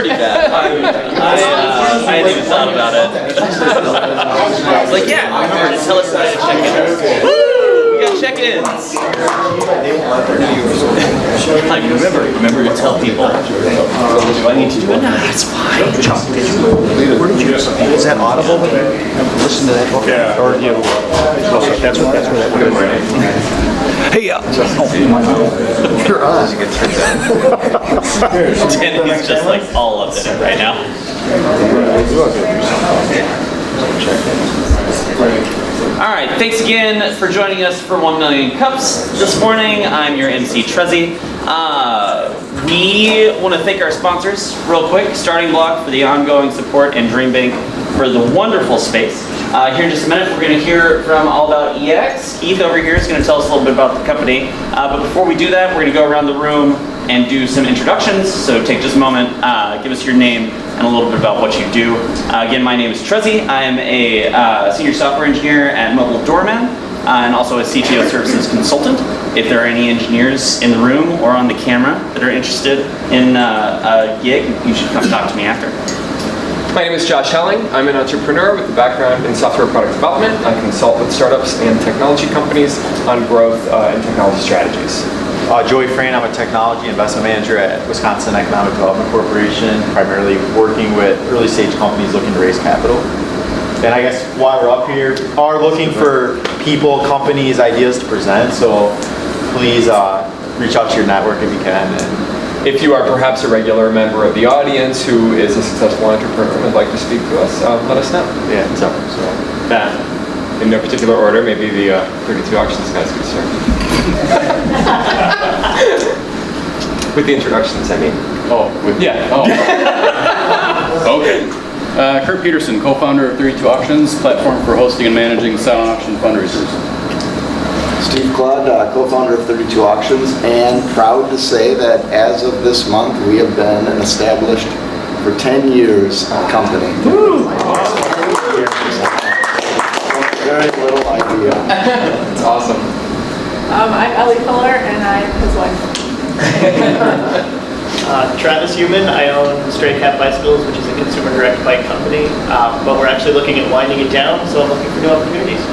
pretty bad. I hadn't even thought about it. Like, yeah, tell us about check-ins. Woo! We got check-ins. Like, remember to tell people. Do I need to do it? No, that's fine. Chuck, where did you? Is that audible? Listen to that book. Yeah. Or you? That's where that would be. Hey, you're on. He's just like all up in it right now. All right, thanks again for joining us for 1 Million Cups this morning. I'm your MC Trezzy. We want to thank our sponsors real quick. Starting Block for the ongoing support and Dream Bank for the wonderful space. Here in just a minute, we're going to hear from All About EX. Keith over here is going to tell us a little bit about the company. But before we do that, we're going to go around the room and do some introductions. So take just a moment, give us your name and a little bit about what you do. Again, my name is Trezzy. I am a senior software engineer at Mobile Doorman and also a CTO services consultant. If there are any engineers in the room or on the camera that are interested in a gig, you should come talk to me after. My name is Josh Helling. I'm an entrepreneur with a background in software product development. I consult with startups and technology companies on growth and technology strategies. Joey Frayne, I'm a technology investment manager at Wisconsin Economic Development Corporation, primarily working with early stage companies looking to raise capital. And I guess while we're up here, are looking for people, companies, ideas to present, so please reach out to your network if you can. And if you are perhaps a regular member of the audience who is a successful entrepreneur and would like to speak to us, let us know. Yeah, so that, in no particular order, maybe the 32 auctions guys could start. With the introductions, I mean. Okay. Kurt Peterson, co-founder of 32 Auctions, platform for hosting and managing silent auction fundraisers. Steve Claude, co-founder of 32 Auctions, and proud to say that as of this month, we have been an established for 10 years company. Woo! Very little idea. That's awesome. I'm Ellie Fuller, and I'm his wife. Travis Human, I own Stray Cat Bicycles, which is a consumer direct bike company, but we're actually looking at winding it down, so I'm looking for new opportunities.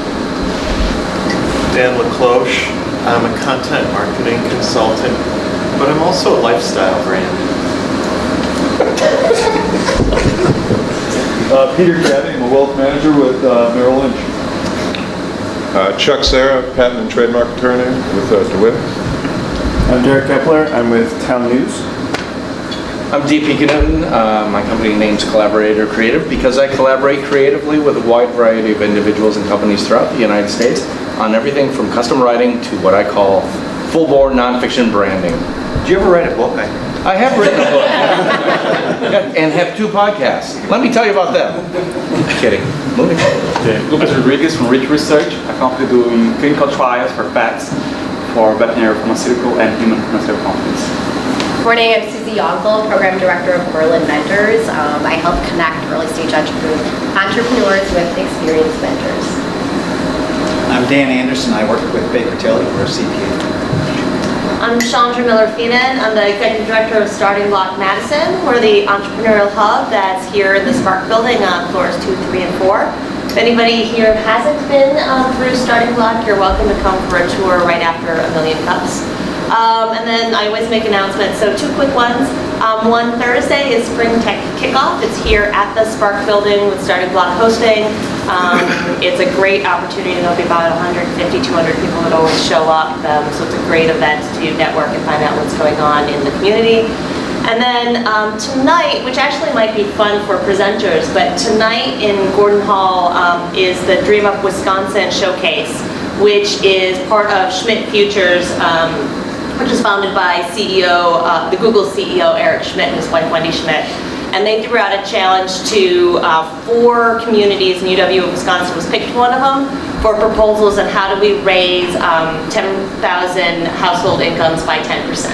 Dan LaCloche. I'm a content marketing consultant, but I'm also a lifestyle brand. Peter Caddy, I'm a wealth manager with Merrill Lynch. Chuck Serra, patent and trademark attorney with DeWitt. I'm Derek Kepler. I'm with Town News. I'm DP Knutton. My company name's Collaborator Creative because I collaborate creatively with a wide variety of individuals and companies throughout the United States on everything from custom writing to what I call full-bore nonfiction branding. Did you ever write a book? I have written a book and have 2 podcasts. Let me tell you about them. Kidding. Moving on. Lucas Rodriguez from Rich Research, a company doing clinical trials for pets for veterinary pharmaceutical and human pharmaceutical companies. Good morning, I'm Susie Yonkel, Program Director of Berlin Mentors. I help connect early stage entrepreneurs with experienced mentors. I'm Dan Anderson. I work with Baker Tilly. We're a CPA. I'm Chandra Miller-Feenan. I'm the Executive Director of Starting Block Madison. We're the entrepreneurial hub that's here in the Spark building on floors 2, 3, and 4. If anybody here hasn't been through Starting Block, you're welcome to come for a tour right after 1 Million Cups. And then I always make announcements, so 2 quick ones. One Thursday is Spring Tech Kickoff. It's here at the Spark building with Starting Block hosting. It's a great opportunity. There'll be about 150, 200 people that always show up. So it's a great event to network and find out what's going on in the community. And then tonight, which actually might be fun for presenters, but tonight in Gordon Hall is the Dream Up Wisconsin Showcase, which is part of Schmidt Futures, which is founded by the Google CEO Eric Schmidt and his wife Wendy Schmidt. And they threw out a challenge to 4 communities, and UW of Wisconsin was picked one of them, for proposals on how do we raise 10,000 household incomes by 10%.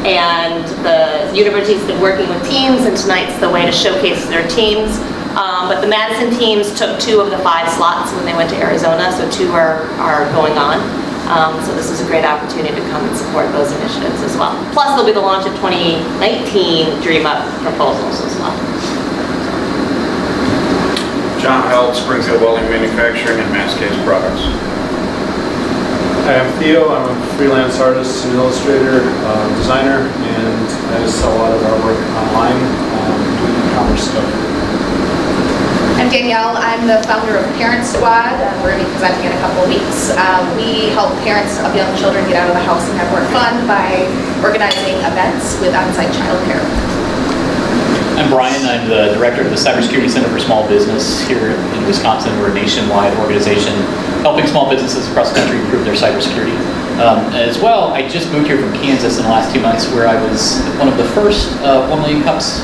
And the university's been working with teams, and tonight's the way to showcase their teams. But the Madison teams took 2 of the 5 slots when they went to Arizona, so 2 are going on. So this is a great opportunity to come and support those initiatives as well. Plus, there'll be the launch of 2019 Dream Up proposals as well. John Held, Springfield Welding Manufacturing and Mass Case Products. Hi, I'm Theo. I'm a freelance artist and illustrator, designer, and I just sell a lot of our work online, doing e-commerce stuff. I'm Danielle. I'm the founder of Parent Squad. We're going to be presenting in a couple of weeks. We help parents of young children get out of the house and have more fun by organizing events with on-site childcare. I'm Brian. I'm the director of the Cybersecurity Center for Small Business here in Wisconsin. We're a nationwide organization helping small businesses across the country improve their cybersecurity. As well, I just moved here from Kansas in the last 2 months, where I was one of the first 1 Million Cups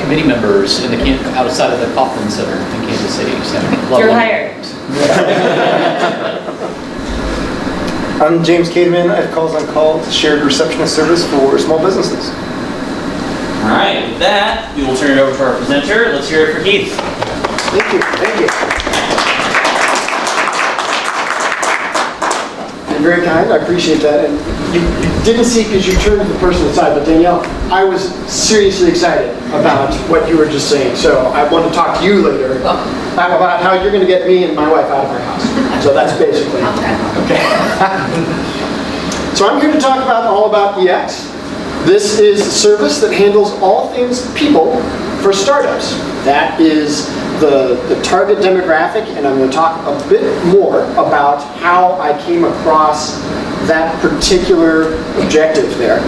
committee members in the outside of the Kaufman Center in Kansas City. So You're hired. I'm James Cademan. I have Calls on Call, it's a shared receptionist service for small businesses. All right, with that, we will turn it over to our presenter. Let's hear it for Keith. Thank you. Thank you. You're very kind. I appreciate that. And you didn't see because you turned to the person inside, but Danielle, I was seriously excited about what you were just saying. So I want to talk to you later about how you're going to get me and my wife out of our house. So that's basically okay. So I'm here to talk all about EX. This is a service that handles all things people for startups. That is the target demographic, and I'm going to talk a bit more about how I came across that particular objective there.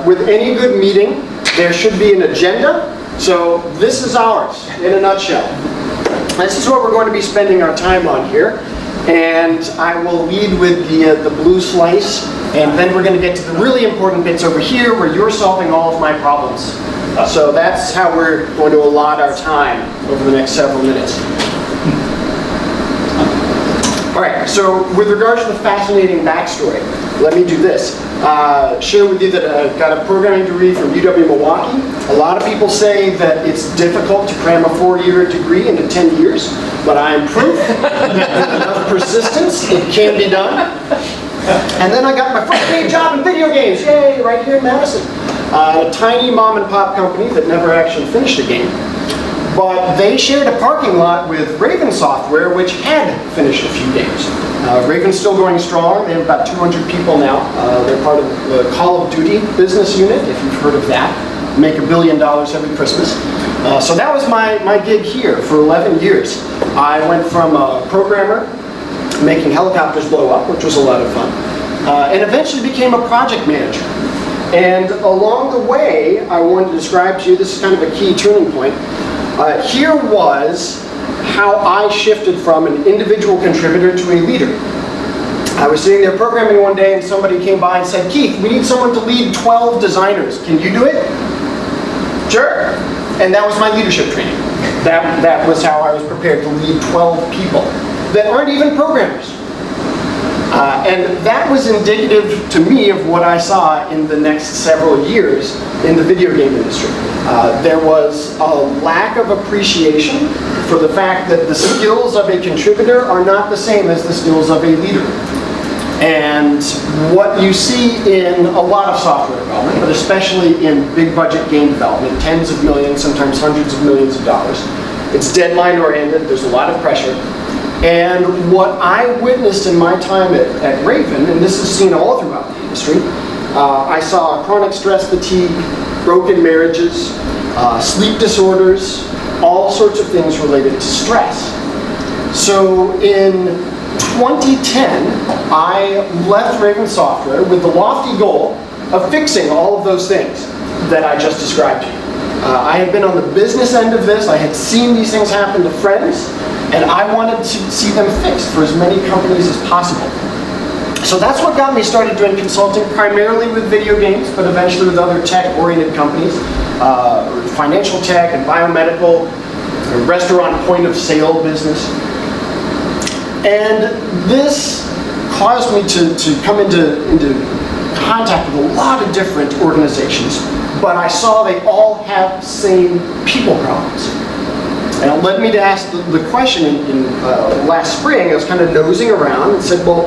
With any good meeting, there should be an agenda, so this is ours in a nutshell. This is what we're going to be spending our time on here, and I will lead with the blue slice, and then we're going to get to the really important bits over here where you're solving all of my problems. So that's how we're going to allot our time over the next several minutes. All right, so with regards to the fascinating backstory, let me do this. Share with you that I got a programming degree from UW-Milwaukee. A lot of people say that it's difficult to cram a 4-year degree into 10 years, but I am proof that with enough persistence, it can be done. And then I got my first paid job in video games, yay, right here in Madison. A tiny mom and pop company that never actually finished a game. But they shared a parking lot with Raven Software, which had finished a few games. Raven's still going strong. They have about 200 people now. They're part of the Call of Duty business unit, if you've heard of that. Make $1 billion every Christmas. So that was my gig here for 11 years. I went from a programmer making helicopters blow up, which was a lot of fun, and eventually became a project manager. And along the way, I wanted to describe to you, this is kind of a key turning point. Here was how I shifted from an individual contributor to a leader. I was sitting there programming one day and somebody came by and said, Keith, we need someone to lead 12 designers. Can you do it? Sure. And that was my leadership training. That was how I was prepared to lead 12 people that aren't even programmers. And that was indicative to me of what I saw in the next several years in the video game industry. There was a lack of appreciation for the fact that the skills of a contributor are not the same as the skills of a leader. And what you see in a lot of software development, but especially in big budget game development, tens of millions, sometimes hundreds of millions of dollars, it's deadline oriented, there's a lot of pressure. And what I witnessed in my time at Raven, and this is seen all throughout the industry, I saw chronic stress fatigue, broken marriages, sleep disorders, all sorts of things related to stress. So in 2010, I left Raven Software with the lofty goal of fixing all of those things that I just described to you. I had been on the business end of this, I had seen these things happen to friends, and I wanted to see them fixed for as many companies as possible. So that's what got me started doing consulting, primarily with video games, but eventually with other tech-oriented companies, financial tech and biomedical, restaurant point-of-sale business. And this caused me to come into contact with a lot of different organizations, but I saw they all have the same people problems. And it led me to ask the question in last spring. I was kind of nosing around and said, well,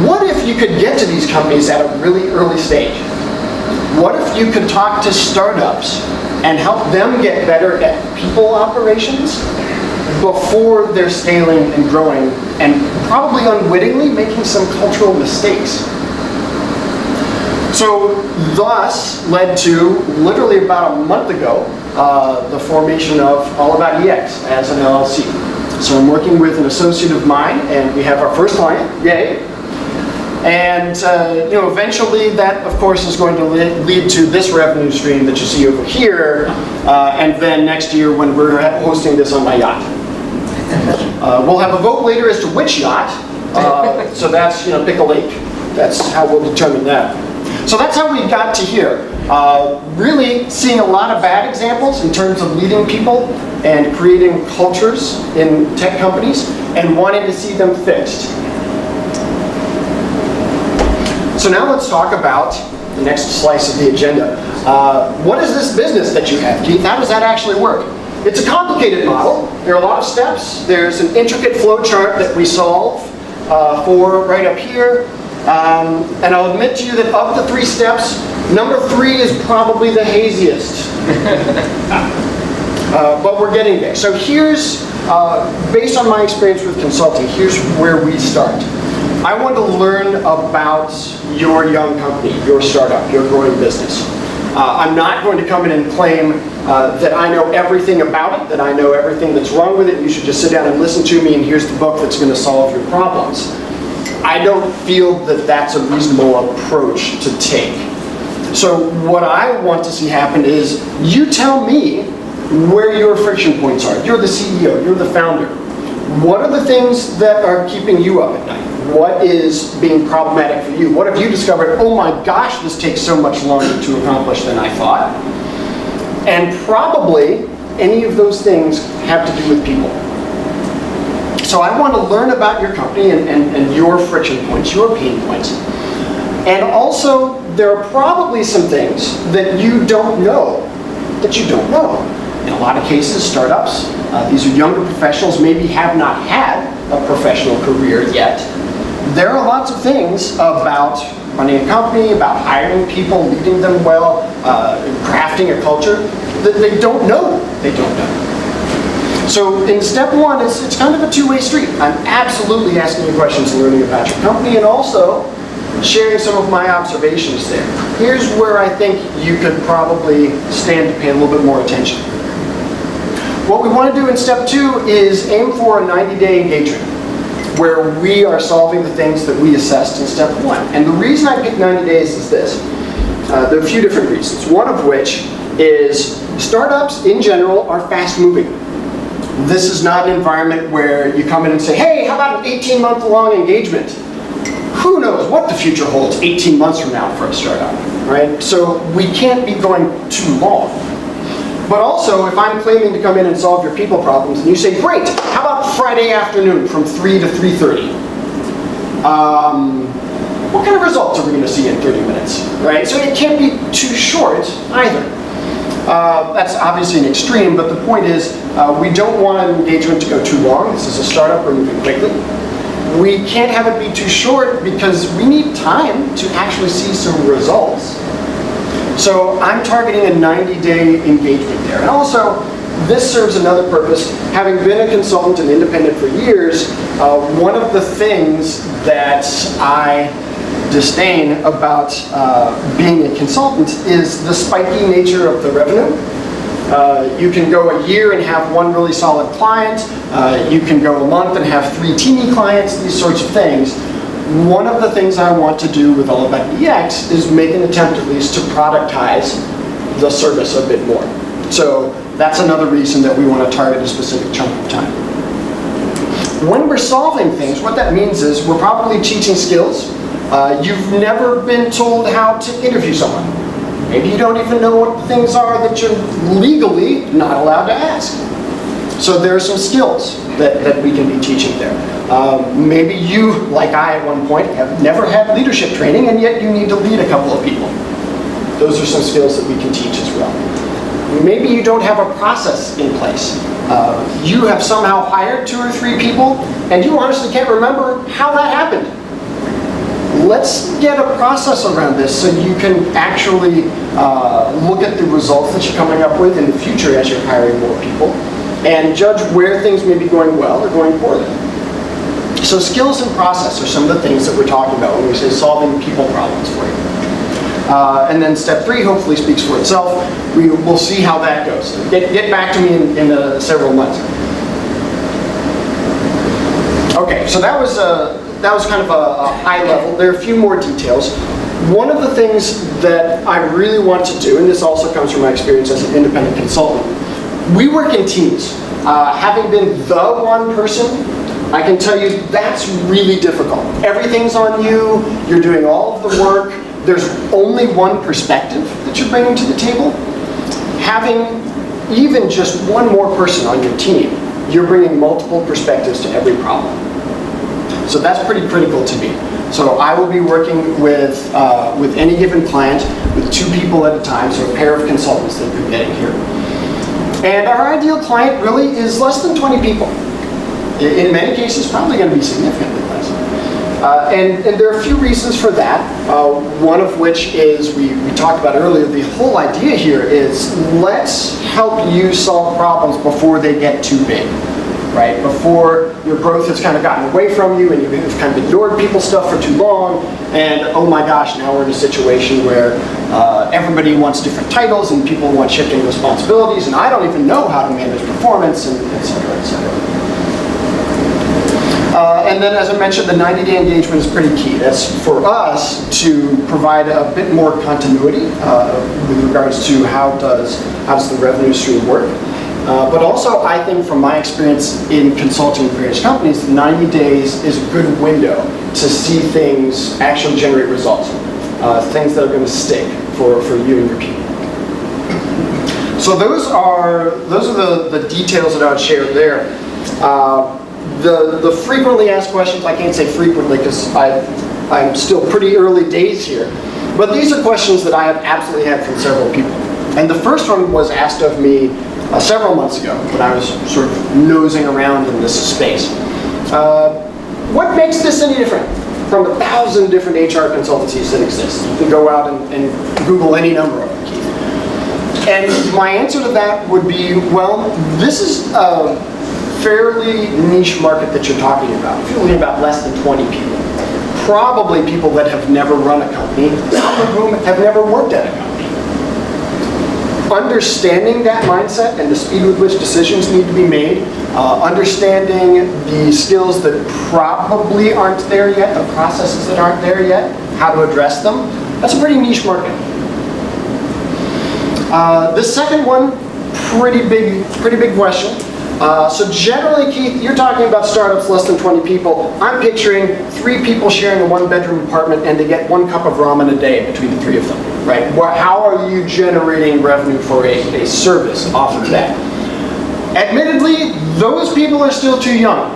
What if you could get to these companies at a really early stage? What if you could talk to startups and help them get better at people operations before they're scaling and growing and probably unwittingly making some cultural mistakes? So thus led to, literally about a month ago, the formation of All About EX as an LLC. So I'm working with an associate of mine, and we have our first client, yay. And eventually that, of course, is going to lead to this revenue stream that you see over here, and then next year when we're hosting this on my yacht. We'll have a vote later as to which yacht, so that's, pick a lake. That's how we'll determine that. So that's how we got to here. Really seeing a lot of bad examples in terms of leading people and creating cultures in tech companies and wanting to see them fixed. So now let's talk about the next slice of the agenda. What is this business that you have, Keith? How does that actually work? It's a complicated model. There are a lot of steps. There's an intricate flow chart that we solve for right up here. And I'll admit to you that of the 3 steps, number 3 is probably the haziest. But we're getting there. So here's, based on my experience with consulting, here's where we start. I want to learn about your young company, your startup, your growing business. I'm not going to come in and claim that I know everything about it, that I know everything that's wrong with it, you should just sit down and listen to me and here's the book that's going to solve your problems. I don't feel that that's a reasonable approach to take. So what I want to see happen is you tell me where your friction points are. You're the CEO, you're the founder. What are the things that are keeping you up at night? What is being problematic for you? What have you discovered, oh my gosh, this takes so much longer to accomplish than I thought? And probably any of those things have to do with people. So I want to learn about your company and your friction points, your pain points. And also, there are probably some things that you don't know that you don't know. In a lot of cases, startups, these are younger professionals, maybe have not had a professional career yet. There are lots of things about running a company, about hiring people, leading them well, crafting a culture that they don't know they don't know. So in step 1, it's kind of a two-way street. I'm absolutely asking you questions and learning about your company and also sharing some of my observations there. Here's where I think you could probably stand to pay a little bit more attention. What we want to do in step 2 is aim for a 90-day engagement where we are solving the things that we assessed in step 1. And the reason I picked 90 days is this. There are a few different reasons. One of which is startups in general are fast-moving. This is not an environment where you come in and say, hey, how about an 18-month-long engagement? Who knows what the future holds 18 months from now for a startup, right? So we can't be going too long. But also, if I'm claiming to come in and solve your people problems, and you say, great, how about Friday afternoon from 3 to 3:30? What kind of results are we going to see in 30 minutes, right? So it can't be too short either. That's obviously an extreme, but the point is we don't want an engagement to go too long. This is a startup, we're moving quickly. We can't have it be too short because we need time to actually see some results. So I'm targeting a 90-day engagement there. And also, this serves another purpose. Having been a consultant and independent for years, one of the things that I disdain about being a consultant is the spiky nature of the revenue. You can go a year and have one really solid client. You can go a month and have 3 teeny clients, these sorts of things. One of the things I want to do with All About EX is make an attempt at least to productize the service a bit more. So that's another reason that we want to target a specific chunk of time. When we're solving things, what that means is we're probably teaching skills. You've never been told how to interview someone. Maybe you don't even know what the things are that you're legally not allowed to ask. So there are some skills that we can be teaching there. Maybe you, like I at one point, have never had leadership training and yet you need to lead a couple of people. Those are some skills that we can teach as well. Maybe you don't have a process in place. You have somehow hired 2 or 3 people and you honestly can't remember how that happened. let's get a process around this so you can actually look at the results that you're coming up with in the future as you're hiring more people and judge where things may be going well or going poorly. So skills and process are some of the things that we're talking about when we say solving people problems for you. And then step 3 hopefully speaks for itself. We'll see how that goes. Get back to me in several months. Okay, so that was kind of a high level. There are a few more details. One of the things that I really want to do, and this also comes from my experience as an independent consultant, we work in teams. Having been the one person, I can tell you that's really difficult. Everything's on you, you're doing all of the work, there's only one perspective that you're bringing to the table. Having even just one more person on your team, you're bringing multiple perspectives to every problem. So that's pretty critical to me. So I will be working with any given client with 2 people at a time, so a pair of consultants that you're getting here. And our ideal client really is less than 20 people. In many cases, probably going to be significantly less. And there are a few reasons for that. One of which is, we talked about earlier, the whole idea here is let's help you solve problems before they get too big. Right? Before your growth has kind of gotten away from you and you've kind of ignored people's stuff for too long, and oh my gosh, now we're in a situation where everybody wants different titles and people want shifting responsibilities, and I don't even know how to manage performance, and et cetera, et cetera. And then, as I mentioned, the 90-day engagement is pretty key. That's for us to provide a bit more continuity with regards to how does the revenue stream work. But also, I think from my experience in consulting with various companies, 90 days is a good window to see things actually generate results, things that are going to stick for you and your people. So those are the details that I would share there. The frequently asked questions, I can't say frequently because I'm still pretty early days here, but these are questions that I have absolutely had from several people. And the first one was asked of me several months ago when I was sort of nosing around in this space. What makes this any different from 1,000 different HR consultancies that exist? You can go out and Google any number of them, Keith. And my answer to that would be, well, this is a fairly niche market that you're talking about. If you're looking about less than 20 people, probably people that have never run a company, some of whom have never worked at a company. Understanding that mindset and the speed with which decisions need to be made, understanding the skills that probably aren't there yet, the processes that aren't there yet, how to address them, that's a pretty niche market. The second one, pretty big question. So generally, Keith, you're talking about startups less than 20 people. I'm picturing 3 people sharing a 1-bedroom apartment and they get 1 cup of ramen a day between the 3 of them, right? How are you generating revenue for a service off of that? Admittedly, those people are still too young.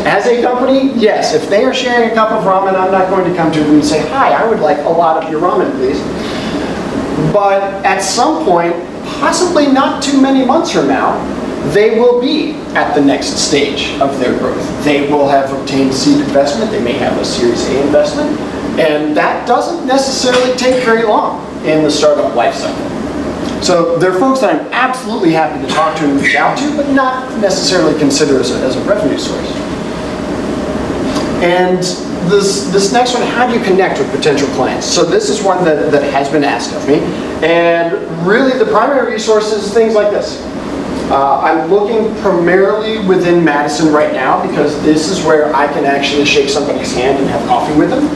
As a company, yes, if they are sharing a cup of ramen, I'm not going to come to them and say, hi, I would like a lot of your ramen, please. But at some point, possibly not too many months from now, they will be at the next stage of their growth. They will have obtained seed investment, they may have a Series A investment, and that doesn't necessarily take very long in the startup life cycle. So they're folks that I'm absolutely happy to talk to and reach out to, but not necessarily consider as a revenue source. And this next one, how do you connect with potential clients? So this is one that has been asked of me, and really the primary resource is things like this. I'm looking primarily within Madison right now because this is where I can actually shake somebody's hand and have coffee with them.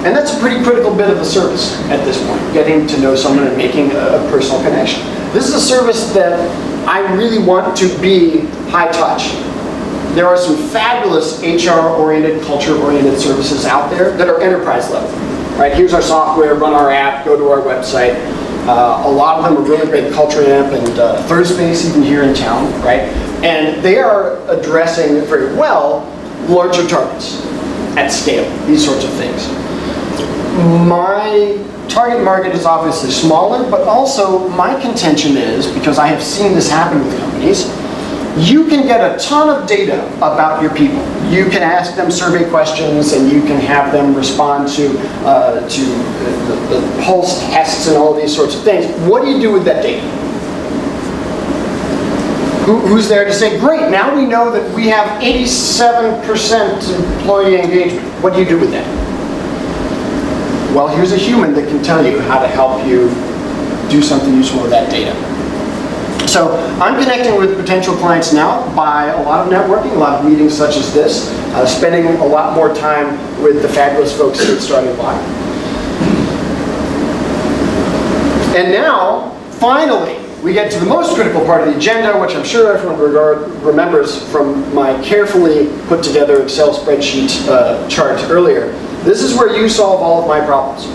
And that's a pretty critical bit of the service at this point, getting to know someone and making a personal connection. This is a service that I really want to be high touch. There are some fabulous HR-oriented, culture-oriented services out there that are enterprise level. Right? Here's our software, run our app, go to our website. A lot of them are really great, Culture Amp and Third Space, even here in town, right? And they are addressing very well larger targets at scale, these sorts of things. My target market is obviously smaller, but also my contention is, because I have seen this happen with companies, you can get a ton of data about your people. You can ask them survey questions, and you can have them respond to the pulse tests and all these sorts of things. What do you do with that data? Who's there to say, great, now we know that we have 87% employee engagement. What do you do with that? Well, here's a human that can tell you how to help you do something useful with that data. So I'm connecting with potential clients now by a lot of networking, a lot of meetings such as this, spending a lot more time with the fabulous folks here at Starting Block. And now, finally, we get to the most critical part of the agenda, which I'm sure everyone remembers from my carefully put together Excel spreadsheet chart earlier. This is where you solve all of my problems.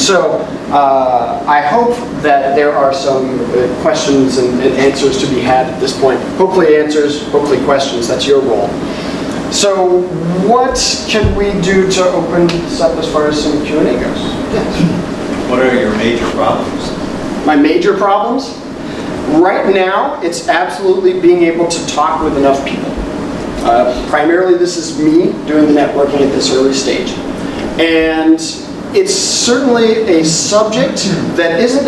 So I hope that there are some questions and answers to be had at this point. Hopefully answers, hopefully questions, that's your role. So what can we do to open this up as far as some Q&A goes? Yes. What are your major problems? My major problems? Right now, it's absolutely being able to talk with enough people. Primarily, this is me doing the networking at this early stage. And it's certainly a subject that isn't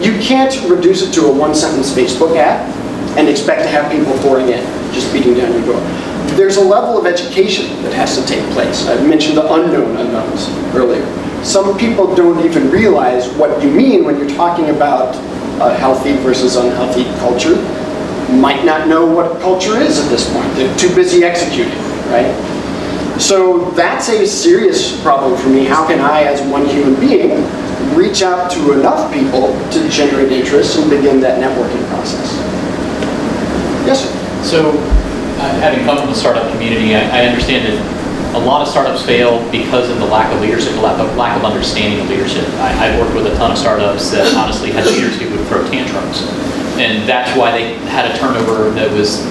you can't reduce it to a one-sentence Facebook ad and expect to have people pouring in, just beating down your door. There's a level of education that has to take place. I mentioned the unknown unknowns earlier. Some people don't even realize what you mean when you're talking about a healthy versus unhealthy culture. Might not know what culture is at this point. They're too busy executing, right? So that's a serious problem for me. How can I, as one human being, reach out to enough people to generate interest and begin that networking process? Yes, sir. So, having come from the startup community, I understand that a lot of startups fail because of the lack of leadership, the lack of understanding of leadership. I've worked with a ton of startups that honestly had leaders who would throw tantrums. And that's why they had a turnover that was,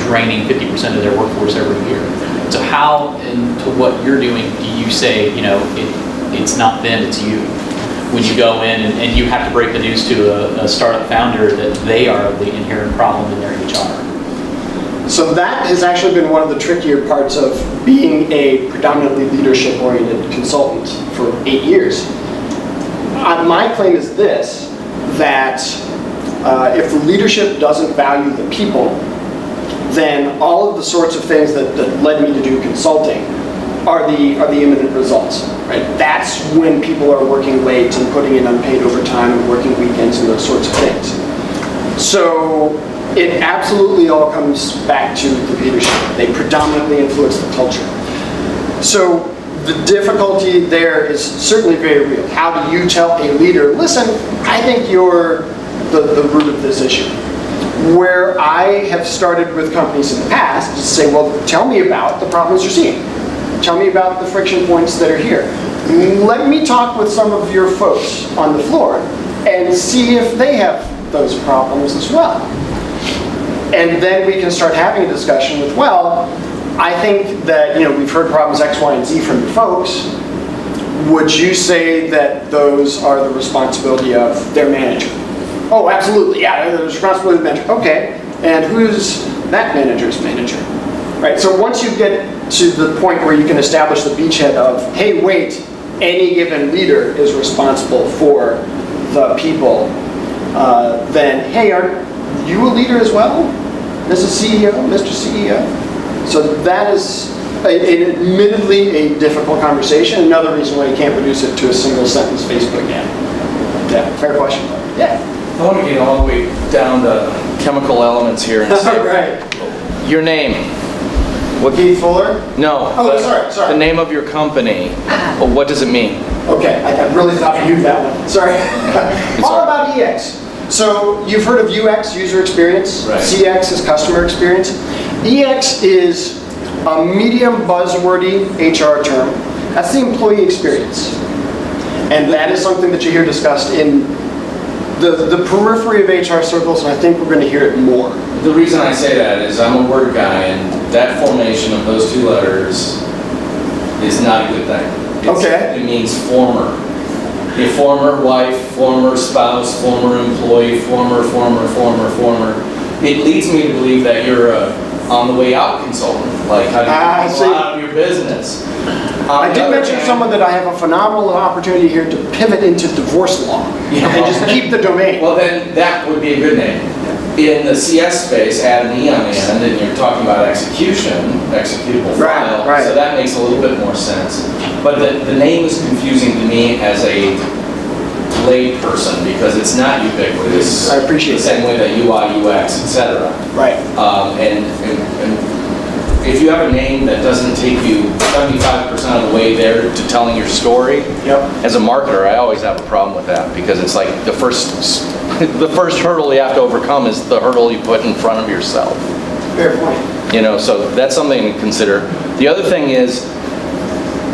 draining 50% of their workforce every year. So how, and to what you're doing, do you say, it's not them, it's you? When you go in and you have to break the news to a startup founder that they are the inherent problem in their HR. So that has actually been one of the trickier parts of being a predominantly leadership-oriented consultant for 8 years. My claim is this, that if the leadership doesn't value the people, then all of the sorts of things that led me to do consulting are the imminent results. Right? That's when people are working late and putting in unpaid overtime and working weekends and those sorts of things. So it absolutely all comes back to the leadership. They predominantly influence the culture. So the difficulty there is certainly very real. How do you tell a leader, listen, I think you're the root of this issue? Where I have started with companies in the past to say, well, tell me about the problems you're seeing. Tell me about the friction points that are here. Let me talk with some of your folks on the floor and see if they have those problems as well. And then we can start having a discussion with, well, I think that, we've heard problems X, Y, and Z from your folks. Would you say that those are the responsibility of their manager? Oh, absolutely, yeah, the responsibility of the manager. Okay, and who's that manager's manager? Right, so once you get to the point where you can establish the beachhead of, hey, wait, any given leader is responsible for the people, then, hey, aren't you a leader as well? Mrs. CEO, Mr. CEO? So that is admittedly a difficult conversation. Another reason why you can't reduce it to a single sentence Facebook ad. Yeah, fair question. Yeah. I want to get all the way down to chemical elements here. And Right. Your name. What, Keith Fuller? No. Oh, sorry. The name of your company. Well, what does it mean? Okay, I really thought you knew that one. Sorry. All about EX. So you've heard of UX, user experience. Right. CX is customer experience. EX is a medium buzzwordy HR term. That's the employee experience. And that is something that you hear discussed in the periphery of HR circles, and I think we're going to hear it more. The reason I say that is I'm a word guy, and that formation of those two letters is not a good thing. Okay. It means former. A former wife, former spouse, former employee, former. it leads me to believe that you're on the way out consultant. Like, how do you get out of your business? I did mention to someone that I have a phenomenal opportunity here to pivot into divorce law and just keep the domain. Well, then that would be a good name. In the CS space, add an E on the end, and you're talking about executable file. Right. So that makes a little bit more sense. But the name is confusing to me as a lay person because it's not ubiquitous. I appreciate the same way that UI, UX, etc. Right. And if you have a name that doesn't take you 75% of the way there to telling your story, as a marketer, I always have a problem with that because it's like the first hurdle you have to overcome is the hurdle you put in front of yourself. Fair point. You know, so that's something to consider. The other thing is,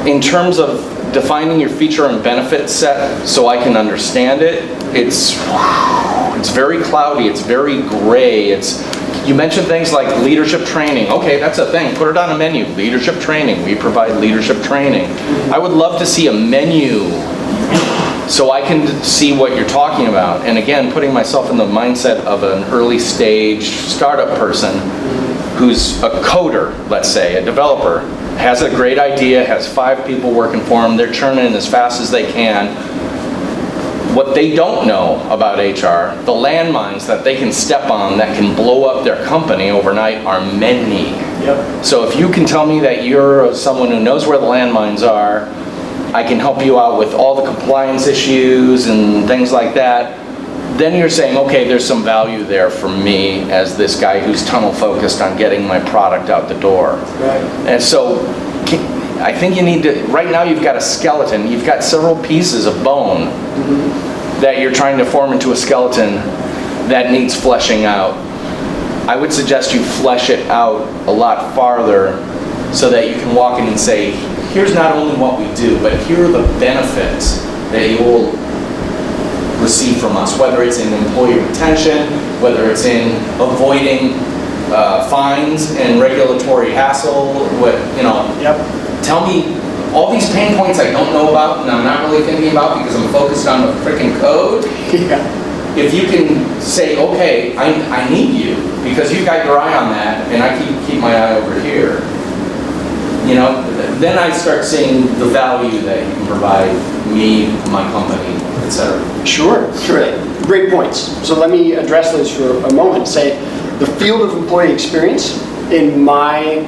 in terms of defining your feature and benefit set so I can understand it, it's very cloudy, it's very gray. You mentioned things like leadership training. Okay, that's a thing. Put it on a menu. Leadership training. We provide leadership training. I would love to see a menu so I can see what you're talking about. And again, putting myself in the mindset of an early stage startup person who's a coder, let's say, a developer, has a great idea, has 5 people working for them, they're churning as fast as they can. What they don't know about HR, the landmines that they can step on that can blow up their company overnight are many. So if you can tell me that you're someone who knows where the landmines are, I can help you out with all the compliance issues and things like that, then you're saying, okay, there's some value there for me as this guy who's tunnel focused on getting my product out the door. Right. And so I think you need to, right now you've got a skeleton, you've got several pieces of bone that you're trying to form into a skeleton that needs fleshing out. I would suggest you flesh it out a lot farther so that you can walk in and say, here's not only what we do, but here are the benefits that you will receive from us, whether it's in employee retention, whether it's in avoiding fines and regulatory hassle, tell me all these pain points I don't know about and I'm not really thinking about because I'm focused on the freaking code. If you can say, okay, I need you because you got your eye on that and I keep my eye over here, then I start seeing the value that you can provide me, my company, etc. Sure. Great points. So let me address those for a moment. Say, the field of employee experience, in my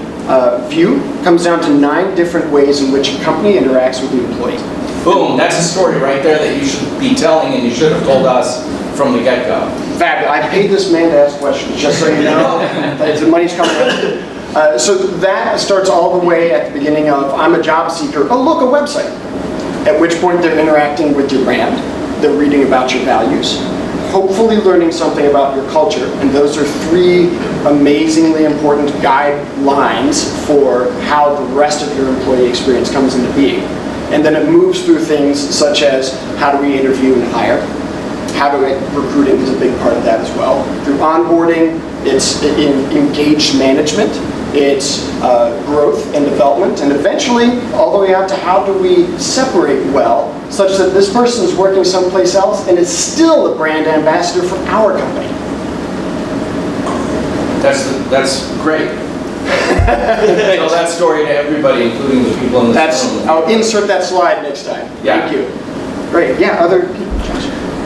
view, comes down to 9 different ways in which a company interacts with the employee. Boom, that's a story right there that you should be telling and you should have told us from the get-go. Fabulous. I paid this man to ask questions, just so you know. The money's coming out. So that starts all the way at the beginning of, I'm a job seeker. Oh, look, a website. At which point they're interacting with your brand. They're reading about your values. Hopefully learning something about your culture. And those are 3 amazingly important guidelines for how the rest of your employee experience comes into being. And then it moves through things such as how do we interview and hire? How do we, recruiting is a big part of that as well. Through onboarding, it's engaged management, it's growth and development, and eventually all the way out to how do we separate well such that this person is working someplace else and is still a brand ambassador for our company. That's great. Tell that story to everybody, including the people in this room. I'll insert that slide next time. Yeah. Thank you. Great. Yeah, other people?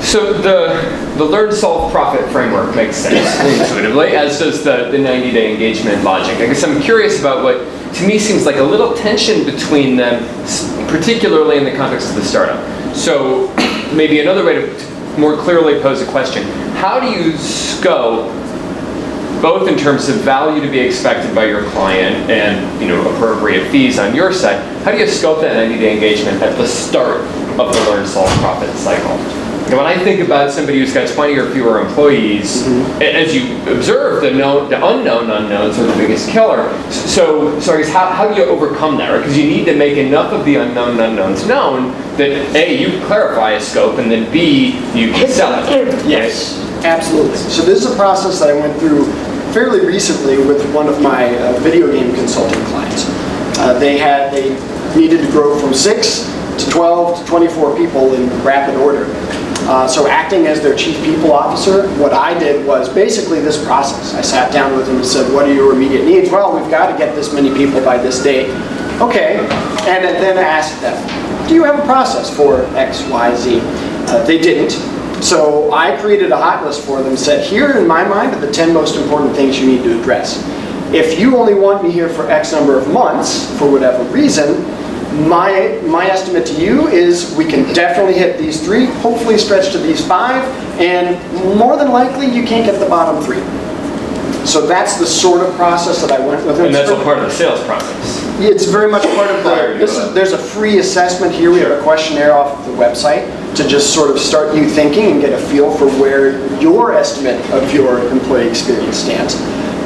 So the Learn, Solve, Profit framework makes sense intuitively, as does the 90-day engagement logic. I guess I'm curious about what, to me, seems like a little tension between them, particularly in the context of the startup. So maybe another way to more clearly pose a question. How do you scope, both in terms of value to be expected by your client and appropriate fees on your side, how do you scope that 90-day engagement at the start of the Learn, Solve, Profit cycle? When I think about somebody who's got 20 or fewer employees, as you observe, the unknown unknowns are the biggest killer. So I guess how do you overcome that, right? Because you need to make enough of the unknown unknowns known that A, you clarify a scope, and then B, you can sell it. Yes, absolutely. So this is a process that I went through fairly recently with one of my video game consulting clients. They needed to grow from 6 to 12 to 24 people in rapid order. So acting as their chief people officer, what I did was basically this process. I sat down with them and said, what are your immediate needs? Well, we've got to get this many people by this date. Okay, and then asked them, do you have a process for X, Y, Z? They didn't. So I created a hot list for them, said, here in my mind are the 10 most important things you need to address. If you only want me here for X number of months, for whatever reason, my estimate to you is we can definitely hit these 3, hopefully stretch to these 5, and more than likely you can't get the bottom 3. So that's the sort of process that I went with. And that's all part of the sales process. It's very much part of the, there's a free assessment here. We have a questionnaire off of the website to just sort of start you thinking and get a feel for where your estimate of your employee experience stands.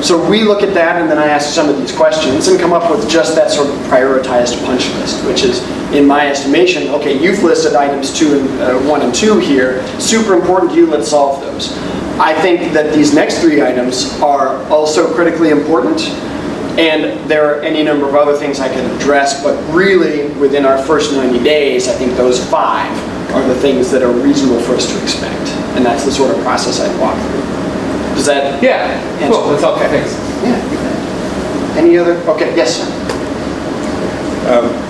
So we look at that, and then I ask some of these questions and come up with just that sort of prioritized punch list, which is, in my estimation, okay, you've listed items 1 and 2 here, super important to you, let's solve those. I think that these next 3 items are also critically important, and there are any number of other things I can address, but really, within our first 90 days, I think those 5 are the things that are reasonable for us to expect, and that's the sort of process I'd walk through. Does that answer? Cool, that's all. Thanks. Yeah. Any other? Okay, yes, sir.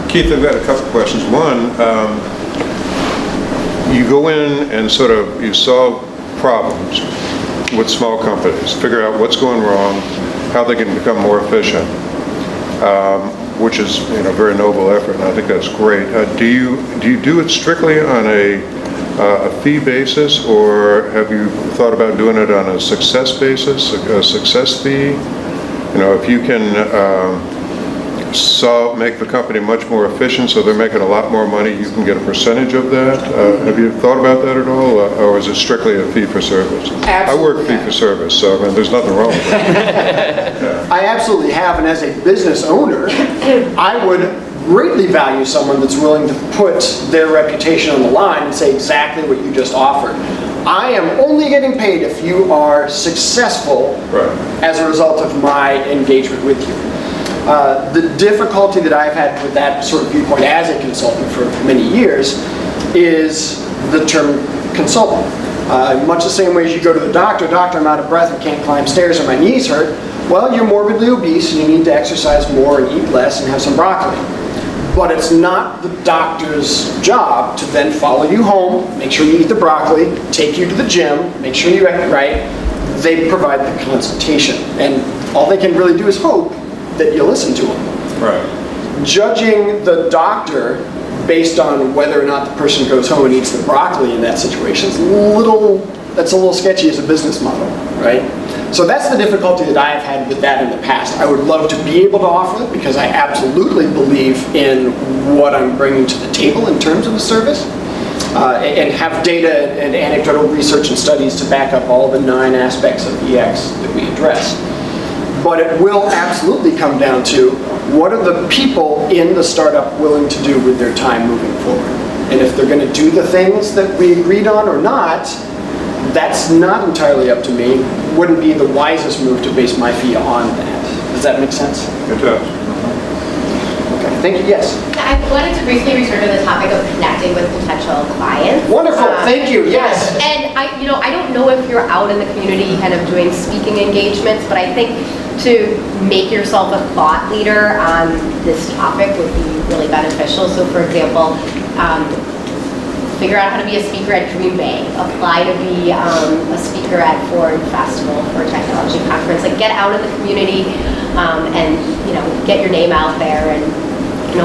Keith, I've got a couple questions. One, you go in and sort of, you solve problems with small companies, figure out what's going wrong, how they can become more efficient, which is a very noble effort, and I think that's great. Do you do it strictly on a fee basis, or have you thought about doing it on a success basis, a success fee? If you can make the company much more efficient so they're making a lot more money, you can get a percentage of that. Have you thought about that at all, or is it strictly a fee for service? I work fee for service, so there's nothing wrong with that. Yeah. I absolutely have, and as a business owner, I would greatly value someone that's willing to put their reputation on the line and say exactly what you just offered. I am only getting paid if you are successful as a result of my engagement with you. The difficulty that I've had with that sort of viewpoint as a consultant for many years is the term consultant. Much the same way as you go to the doctor, I'm out of breath, I can't climb stairs, and my knees hurt. Well, you're morbidly obese and you need to exercise more and eat less and have some broccoli. But it's not the doctor's job to then follow you home, make sure you eat the broccoli, take you to the gym, make sure you eat right. They provide the consultation, and all they can really do is hope that you listen to them. Right. Judging the doctor based on whether or not the person goes home and eats the broccoli in that situation is that's a little sketchy as a business model, right? So that's the difficulty that I have had with that in the past. I would love to be able to offer it because I absolutely believe in what I'm bringing to the table in terms of a service, and have data and anecdotal research and studies to back up all the 9 aspects of EX that we address. But it will absolutely come down to what are the people in the startup willing to do with their time moving forward. And if they're going to do the things that we agreed on or not, that's not entirely up to me. Wouldn't be the wisest move to base my fee on that. Does that make sense? It does. Okay, thank you. Yes? I wanted to briefly return to the topic of connecting with potential clients. Wonderful, thank you, yes. And I don't know if you're out in the community kind of doing speaking engagements, but I think to make yourself a thought leader on this topic would be really beneficial. So for example, figure out how to be a speaker at Dream Bank, apply to be a speaker at Ford Festival for a technology conference. Like get out in the community and get your name out there and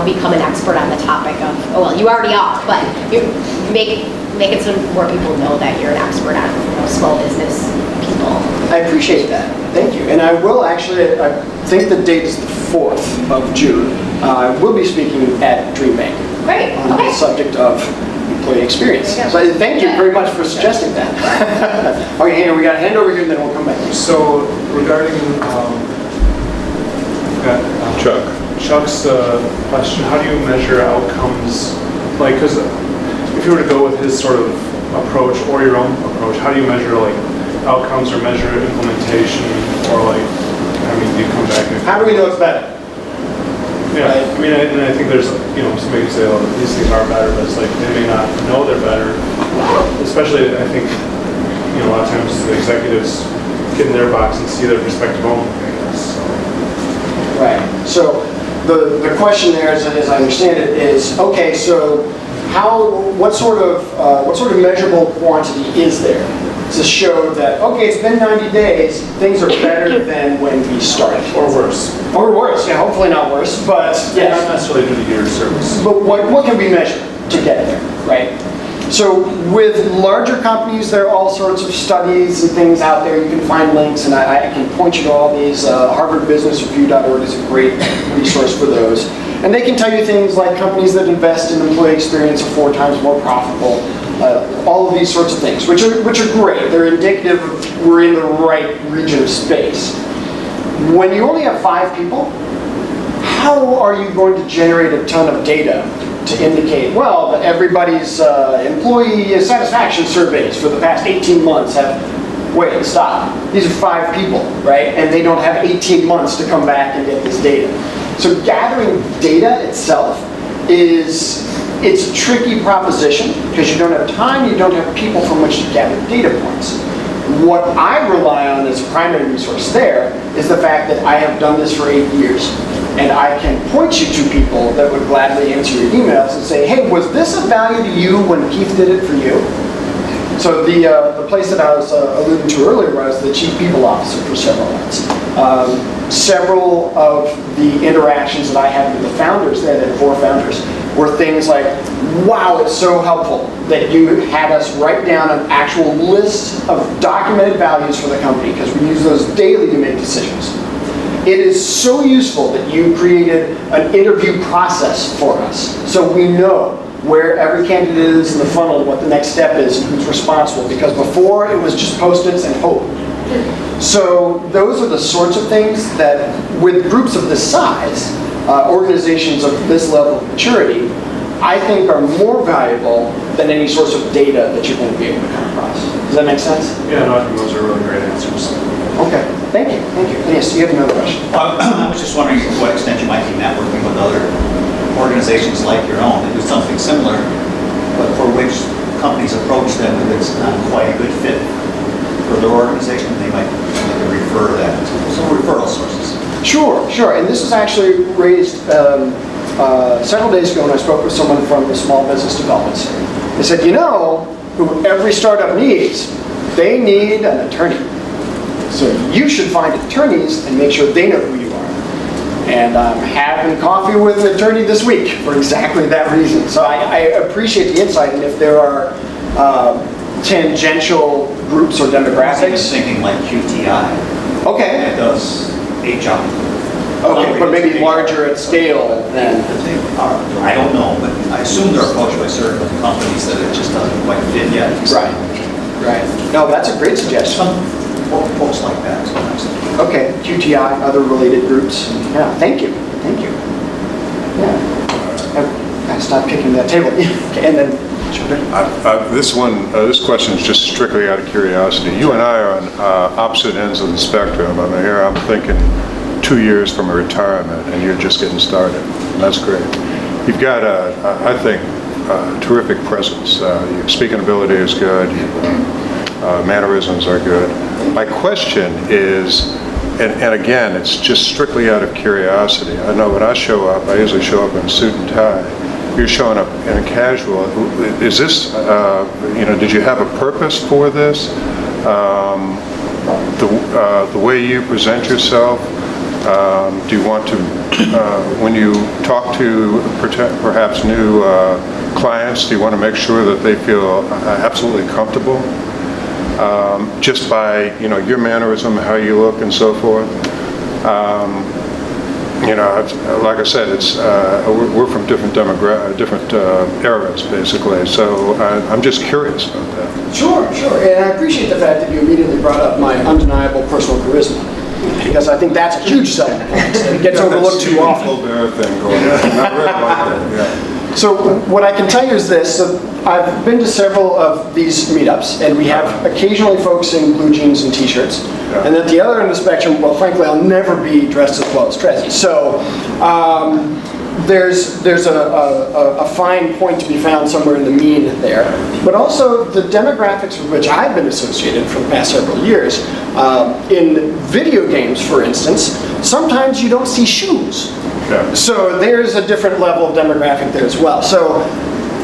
become an expert on the topic of, you already are, but you make it so more people know that you're an expert on small business people. I appreciate that. Thank you. And I will actually, I think the date is the 4th of June. I will be speaking at Dream Bank. Great. On the subject of employee experience. So thank you very much for suggesting that. Okay, we got a hand over here, and then we'll come back. So regarding Chuck's question, how do you measure outcomes? Like, because if you were to go with his sort of approach or your own approach, how do you measure outcomes or measure implementation, or do you come back and how do we know it's better? Yeah, right. I mean, and I think there's, some maybe say, these things are better, but it's they may not know they're better. especially I think, a lot of times the executives get in their box and see their perspective only, I guess. Right. So the question there, as I understand it, is okay. So what sort of measurable quantity is there to show that okay, it's been 90 days, things are better than when we started, Or worse. or worse? Yeah, hopefully not worse, but Not yes. necessarily due to your service. But what can we measure to get there, right? So with larger companies, there are all sorts of studies and things out there. You can find links, and I can point you to all these. HarvardBusinessReview.org is a great resource for those. And they can tell you things like companies that invest in employee experience are 4 times more profitable. All of these sorts of things, which are great. They're indicative of we're in the right region of space. When you only have 5 people, how are you going to generate a ton of data to indicate, well, that everybody's employee satisfaction surveys for the past 18 months have, wait, stop. These are 5 people, right? And they don't have 18 months to come back and get this data. So gathering data itself it's a tricky proposition because you don't have time, you don't have people from which to gather data points. What I rely on as a primary resource there is the fact that I have done this for 8 years. And I can point you to people that would gladly answer your emails and say, hey, was this of value to you when Keith did it for you? So the place that I was alluding to earlier was the chief people officer for several months. Several of the interactions that I had with the founders there, the 4 founders, were things like, wow, it's so helpful that you had us write down an actual list of documented values for the company because we use those daily to make decisions. It is so useful that you created an interview process for us so we know where every candidate is in the funnel and what the next step is and who's responsible, because before it was just post-its and hope. So those are the sorts of things that with groups of this size, organizations of this level of maturity, I think are more valuable than any source of data that you're going to be able to come across. Does that make sense? Yeah, no, I think those are really great answers. Okay, thank you. Yes, you have another question. I was just wondering to what extent you might be networking with other organizations like your own that do something similar, but for which companies approach them if it's not quite a good fit for their organization, they might refer that to some referral sources. Sure. And this was actually raised several days ago when I spoke with someone from the Small Business Development Center. They said, who every startup needs, they need an attorney. So you should find attorneys and make sure they know who you are. And I'm having coffee with an attorney this week for exactly that reason. So I appreciate the insight, and if there are tangential groups or demographics. I was thinking like QTI. Okay. That does HR. Okay, but maybe larger at scale than. I don't know, but I assume they're approached by certain companies that it just doesn't quite fit yet. Right. No, that's a great suggestion. Some folks like that. Okay, QTI, other related groups. Yeah, thank you. Yeah. I gotta stop kicking that table. Okay, and then. This question is just strictly out of curiosity. You and I are on opposite ends of the spectrum. I mean, here I'm thinking 2 years from a retirement, and you're just getting started. And that's great. You've got, I think, terrific presence. Your speaking ability is good. Mannerisms are good. My question is, and again, it's just strictly out of curiosity. I know when I show up, I usually show up in suit and tie. You're showing up in a casual. Is this, did you have a purpose for this? The way you present yourself, do you want to, when you talk to perhaps new clients, do you want to make sure that they feel absolutely comfortable? Just by, your mannerism, how you look and so forth. Like I said, it's we're from different eras, basically. So I'm just curious about that. Sure. And I appreciate the fact that you immediately brought up my undeniable personal charisma, because I think that's a huge selling point. It gets overlooked too often. Thing going on. Not really like that, yeah. So what I can tell you is this. So I've been to several of these meetups, and we have occasionally folks in blue jeans and t-shirts. Yeah. And at the other end of the spectrum, well, frankly, I'll never be dressed as well as Trezzy. So there's a fine point to be found somewhere in the mean there. But also the demographics with which I've been associated for the past several years, in video games, for instance, sometimes you don't see shoes. Yeah. So there's a different level of demographic there as well. So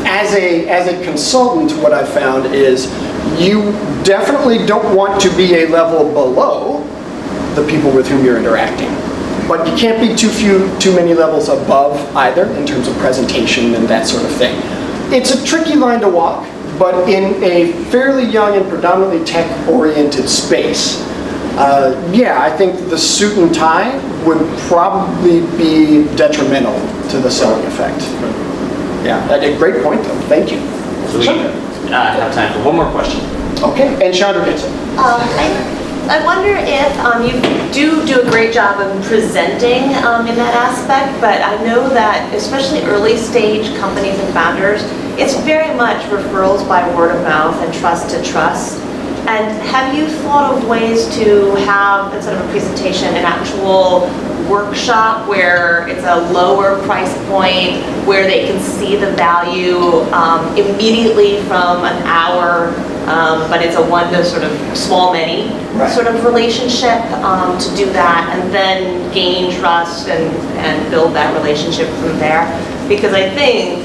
as a consultant, what I've found is you definitely don't want to be a level below the people with whom you're interacting. But you can't be too many levels above either in terms of presentation and that sort of thing. It's a tricky line to walk, but in a fairly young and predominantly tech-oriented space, yeah, I think the suit and tie would probably be detrimental to the selling effect. Yeah, a great point though. Thank you. So we have time for one more question. Okay, and Chandra gets it. I wonder if you do a great job of presenting in that aspect, but I know that especially early stage companies and founders, it's very much referrals by word of mouth and trust to trust. And have you thought of ways to have, instead of a presentation, an actual workshop where it's a lower price point, where they can see the value immediately from an hour, but it's a one to sort of small many sort of relationship to do that, and then gain trust and build that relationship from there? Because I think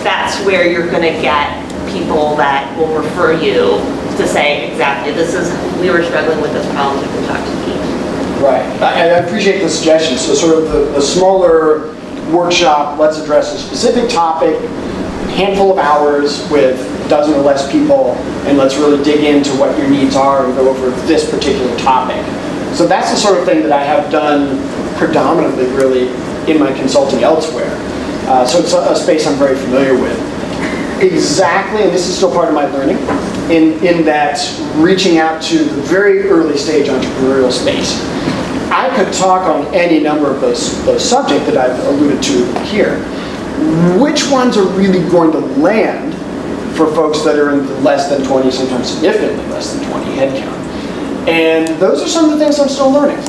that's where you're going to get people that will refer you to say, exactly, we were struggling with this problem, we can talk to Keith. Right, I appreciate the suggestion. So sort of the smaller workshop, let's address a specific topic, handful of hours with a dozen or less people, and let's really dig into what your needs are and go over this particular topic. So that's the sort of thing that I have done predominantly really in my consulting elsewhere. So it's a space I'm very familiar with. Exactly, and this is still part of my learning, in that reaching out to the very early stage entrepreneurial space. I could talk on any number of those subjects that I've alluded to here. Which ones are really going to land for folks that are in the less than 20, sometimes significantly less than 20 headcount? And those are some of the things I'm still learning.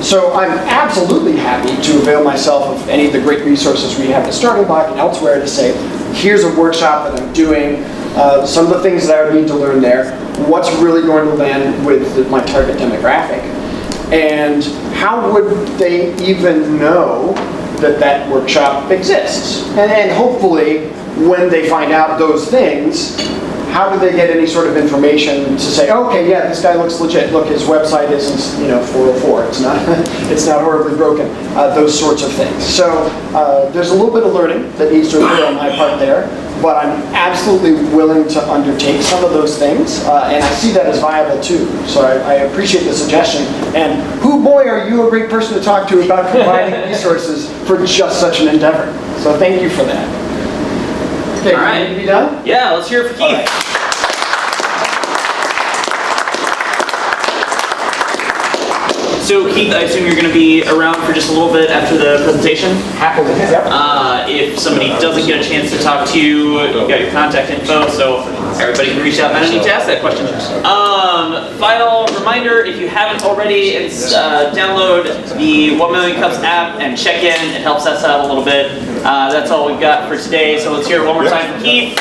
So I'm absolutely happy to avail myself of any of the great resources we have at Starting Block and elsewhere to say, here's a workshop that I'm doing, some of the things that I would need to learn there, what's really going to land with my target demographic, and how would they even know that that workshop exists? And hopefully, when they find out those things, how do they get any sort of information to say, okay, yeah, this guy looks legit. Look, his website isn't, 404. It's not, it's not horribly broken. Those sorts of things. So there's a little bit of learning that needs to occur on my part there, but I'm absolutely willing to undertake some of those things, and I see that as viable too. So I appreciate the suggestion. And boy, are you a great person to talk to about providing resources for just such an endeavor. So thank you for that. Okay, all right. Ready to be done? Yeah, let's hear it for Keith. So Keith, I assume you're going to be around for just a little bit after the presentation? Happily. If somebody doesn't get a chance to talk to you, you got your contact info, so everybody can reach out. I don't need to ask that question. Final reminder, if you haven't already, download the 1 Million Cups app and check in. It helps us out a little bit. That's all we've got for today, so let's hear it one more time for Keith.